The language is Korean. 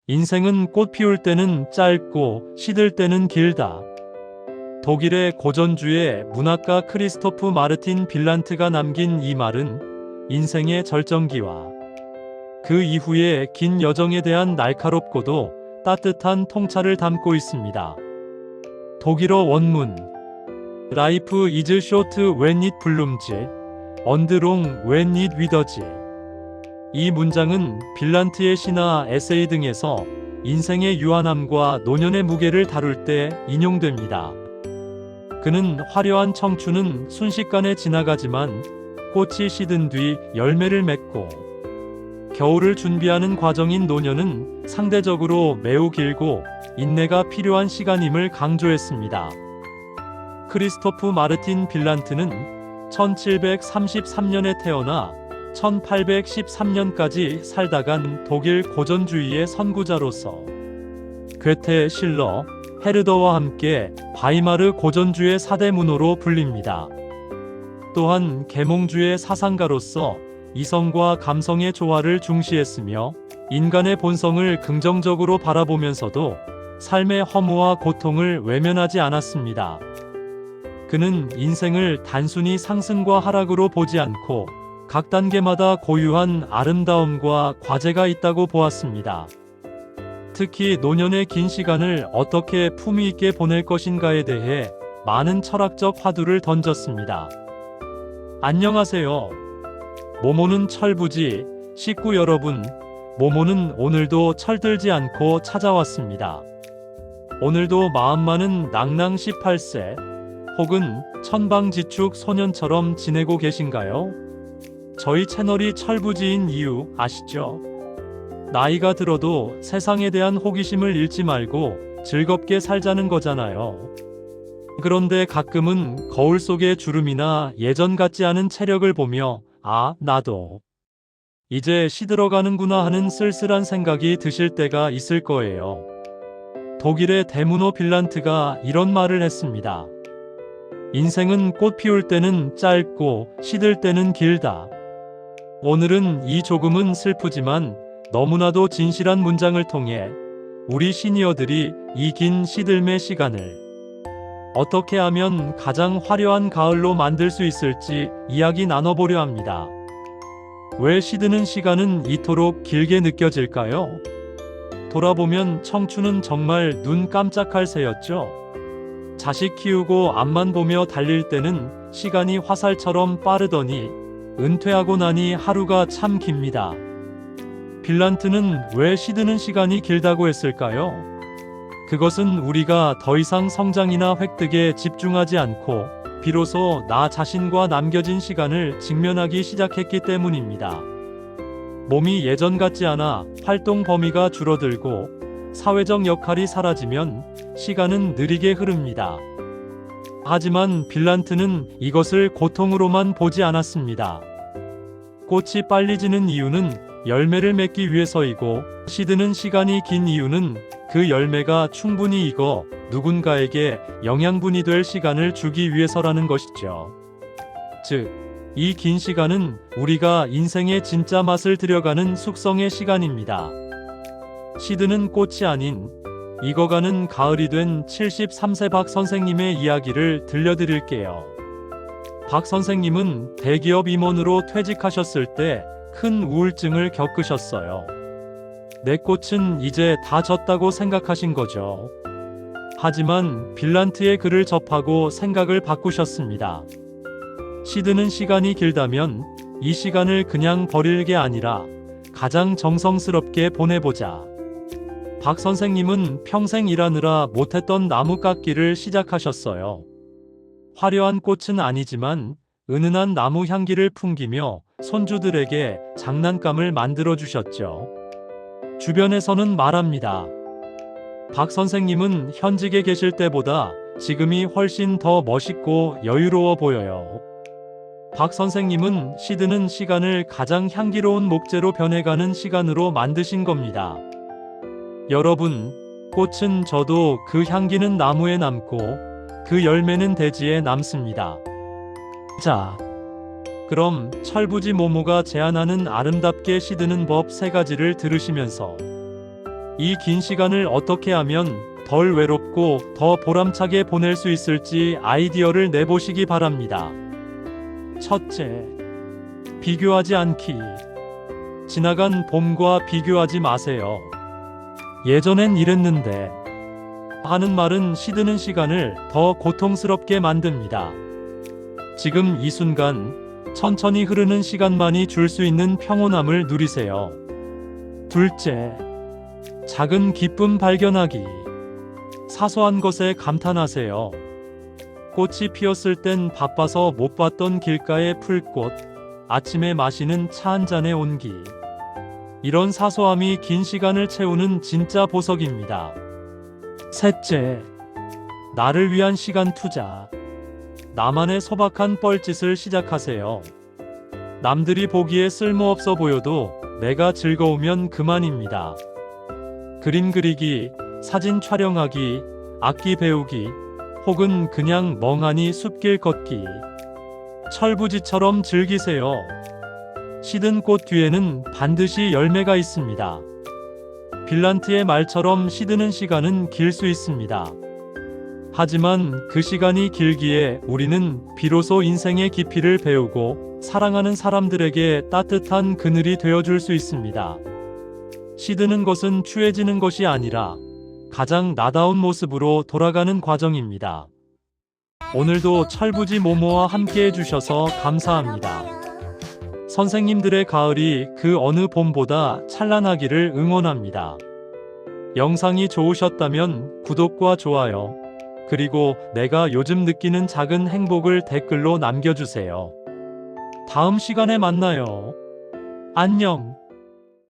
인생은 꽃 피울 때는 짧고 시들 때는 길다. 독일의 고전주의 문학가 크리스토프 마르틴 빌란트가 남긴 이 말은 인생의 절정기와 그 이후의 긴 여정에 대한 날카롭고도 따뜻한 통찰을 담고 있습니다. 독일어 원문 Life is short when it blooms, and long when it withers. 이 문장은 빌란트의 시나 에세이 등에서 인생의 유한함과 노년의 무게를 다룰 때 인용됩니다. 그는 화려한 청춘은 순식간에 지나가지만 꽃이 시든 뒤 열매를 맺고 겨울을 준비하는 과정인 노년은 상대적으로 매우 길고 인내가 필요한 시간임을 강조했습니다. 크리스토프 마르틴 빌란트는 1733년에 태어나 1813년까지 살다간 독일 고전주의의 선구자로서 괴테, 실러, 헤르더와 함께 바이마르 고전주의 4대 문호로 불립니다. 또한 계몽주의 사상가로서 이성과 감성의 조화를 중시했으며 인간의 본성을 긍정적으로 바라보면서도 삶의 허무와 고통을 외면하지 않았습니다. 그는 인생을 단순히 상승과 하락으로 보지 않고 각 단계마다 고유한 아름다움과 과제가 있다고 보았습니다. 특히 노년의 긴 시간을 어떻게 품위 있게 보낼 것인가에 대해 많은 철학적 화두를 던졌습니다. 안녕하세요. 모모는 철부지 식구 여러분, 모모는 오늘도 철들지 않고 찾아왔습니다. 오늘도 마음만은 낭낭 18세 혹은 천방지축 소년처럼 지내고 계신가요? 저희 채널이 철부지인 이유 아시죠? 나이가 들어도 세상에 대한 호기심을 잃지 말고 즐겁게 살자는 거잖아요. 그런데 가끔은 거울 속의 주름이나 예전 같지 않은 체력을 보며 나도 이제 시들어가는구나 하는 쓸쓸한 생각이 드실 때가 있을 거예요. 독일의 대문호 빌란트가 이런 말을 했습니다. 인생은 꽃 피울 때는 짧고 시들 때는 길다. 오늘은 이 조금은 슬프지만 너무나도 진실한 문장을 통해 우리 시니어들이 이 긴 시들매 시간을 어떻게 하면 가장 화려한 가을로 만들 수 있을지 이야기 나눠보려 합니다. 왜 시드는 시간은 이토록 길게 느껴질까요? 돌아보면 청춘은 정말 눈 깜짝할 새였죠. 자식 키우고 앞만 보며 달릴 때는 시간이 화살처럼 빠르더니 은퇴하고 나니 하루가 참 깁니다. 빌란트는 왜 시드는 시간이 길다고 했을까요? 그것은 우리가 더 이상 성장이나 획득에 집중하지 않고 비로소 나 자신과 남겨진 시간을 직면하기 시작했기 때문입니다. 몸이 예전 같지 않아 활동 범위가 줄어들고 사회적 역할이 사라지면 시간은 느리게 흐릅니다. 하지만 빌란트는 이것을 고통으로만 보지 않았습니다. 꽃이 빨리 지는 이유는 열매를 맺기 위해서이고 시드는 시간이 긴 이유는 그 열매가 충분히 익어 누군가에게 영양분이 될 시간을 주기 위해서라는 것이죠. 즉, 이 긴 시간은 우리가 인생의 진짜 맛을 들여가는 숙성의 시간입니다. 시드는 꽃이 아닌 익어가는 가을이 된 73세 박 선생님의 이야기를 들려드릴게요. 박 선생님은 대기업 임원으로 퇴직하셨을 때 큰 우울증을 겪으셨어요. 내 꽃은 이제 다 졌다고 생각하신 거죠. 하지만 빌란트의 글을 접하고 생각을 바꾸셨습니다. 시드는 시간이 길다면 이 시간을 그냥 버릴 게 아니라 가장 정성스럽게 보내보자. 박 선생님은 평생 일하느라 못했던 나무 깎기를 시작하셨어요. 화려한 꽃은 아니지만 은은한 나무 향기를 풍기며 손주들에게 장난감을 만들어 주셨죠. 주변에서는 말합니다. 박 선생님은 현직에 계실 때보다 지금이 훨씬 더 멋있고 여유로워 보여요. 박 선생님은 시드는 시간을 가장 향기로운 목재로 변해가는 시간으로 만드신 겁니다. 여러분, 꽃은 져도 그 향기는 나무에 남고 그 열매는 대지에 남습니다. 자, 그럼 철부지 모모가 제안하는 아름답게 시드는 법 3가지를 들으시면서 이 긴 시간을 어떻게 하면 덜 외롭고 더 보람차게 보낼 수 있을지 아이디어를 내보시기 바랍니다. 첫째, 비교하지 않기. 지나간 봄과 비교하지 마세요. 예전엔 이랬는데 하는 말은 시드는 시간을 더 고통스럽게 만듭니다. 지금 이 순간 천천히 흐르는 시간만이 줄 수 있는 평온함을 누리세요. 둘째, 작은 기쁨 발견하기. 사소한 것에 감탄하세요. 꽃이 피었을 땐 바빠서 못 봤던 길가의 풀꽃, 아침에 마시는 차 한 잔의 온기. 이런 사소함이 긴 시간을 채우는 진짜 보석입니다. 셋째, 나를 위한 시간 투자. 나만의 소박한 뻘짓을 시작하세요. 남들이 보기에 쓸모없어 보여도 내가 즐거우면 그만입니다. 그림 그리기, 사진 촬영하기, 악기 배우기, 혹은 그냥 멍하니 숲길 걷기. 철부지처럼 즐기세요. 시든 꽃 뒤에는 반드시 열매가 있습니다. 빌란트의 말처럼 시드는 시간은 길 수 있습니다. 하지만 그 시간이 길기에 우리는 비로소 인생의 깊이를 배우고 사랑하는 사람들에게 따뜻한 그늘이 되어줄 수 있습니다. 시드는 것은 추해지는 것이 아니라 가장 나다운 모습으로 돌아가는 과정입니다. 오늘도 철부지 모모와 함께 해주셔서 감사합니다. 선생님들의 가을이 그 어느 봄보다 찬란하기를 응원합니다. 영상이 좋으셨다면 구독과 좋아요, 그리고 내가 요즘 느끼는 작은 행복을 댓글로 남겨주세요. 다음 시간에 만나요. 안녕.